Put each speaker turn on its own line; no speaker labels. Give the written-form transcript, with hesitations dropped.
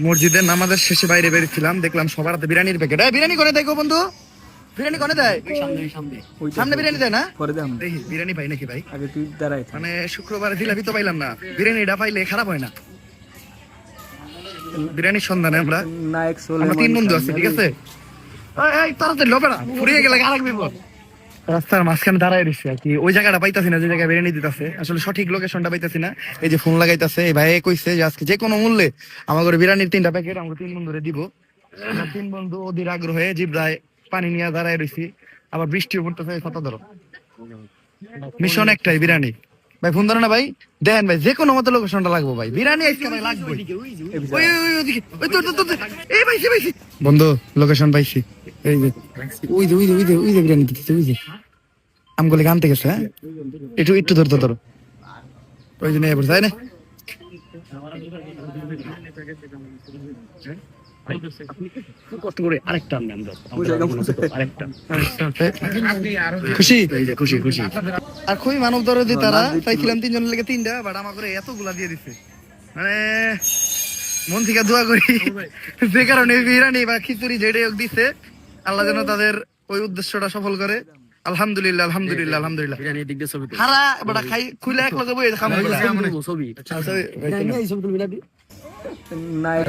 মসজিদের নামাজের শেষে বাইরে বেরিয়েছিলাম, দেখলাম সবার হাতে বিরিয়ানির প্যাকেট। বিরিয়ানি করে দেয় গো বন্ধু, বিরিয়ানি করে দেয়, সামনে বিরিয়ানি দেয় না? দেখি বিরিয়ানি পাই নাকি ভাই।
আগে তুই দাঁড়াই,
মানে শুক্রবার জিলাপি তো পাইলাম না, বিরিয়ানিটা পাইলে খারাপ হয় না। বিরিয়ানির সন্ধানে আমরা আমরা 3 বন্ধু আছি, ঠিক আছে? এই তাড়াতাড়ি লোপেরা ফুরিয়ে গেলে আরেক বিপদ। রাস্তার মাঝখানে দাঁড়ায় রয়েছে আর কি, ওই জায়গাটা পাইতাছি না যে জায়গায় বিরিয়ানি দিতেছে, আসলে সঠিক লোকেশনটা পাইতাছি না। এই যে ফোন লাগাইতেছে, এই ভাই কইছে যে আজকে যে কোনো মূল্যে আমাদের বিরিয়ানির 3টা প্যাকেট আমরা 3 বন্ধুরে দিব। 3 বন্ধু অধীর আগ্রহে জিব্রায় পানি নিয়ে দাঁড়ায় রয়েছি, আবার বৃষ্টিও পড়তেছে। কত ধরো মিশন একটাই, বিরিয়ানি। ভাই ফোন ধরো না ভাই, দেন ভাই যে কোনো মতো লোকেশনটা লাগবো ভাই, বিরিয়ানি আজকে ভাই লাগবে। এই পাইছি পাইছি বন্ধু, লোকেশন পাইছি। এই যে ওই যে ওই যে ওই যে ওই যে বিরিয়ানি দিতেছে, ওই যে আমগুলি আনতে গেছে। হ্যাঁ একটু একটু ধরতো ধরো, ওই জন্য তাই না?
কষ্ট করে আরেকটা
খুশি
খুশি খুশি।
আর খুবই মানব দরদি তারা, চাইছিলাম 3 জনের লেগে 3টা, বাট আমার করে এতগুলা দিয়ে দিছে। মানে মন থেকে দোয়া করি যে কারণে বিরিয়ানি বা খিচুড়ি যেটাই হোক দিছে, আল্লাহ যেন তাদের ওই উদ্দেশ্যটা সফল করে। আলহামদুলিল্লাহ আলহামদুলিল্লাহ আলহামদুলিল্লাহ।
বিরিয়ানির দিক দিয়ে ছবি
হারা বড় খাই খুলে এক লগে বই খাম
ছবি
নায়ক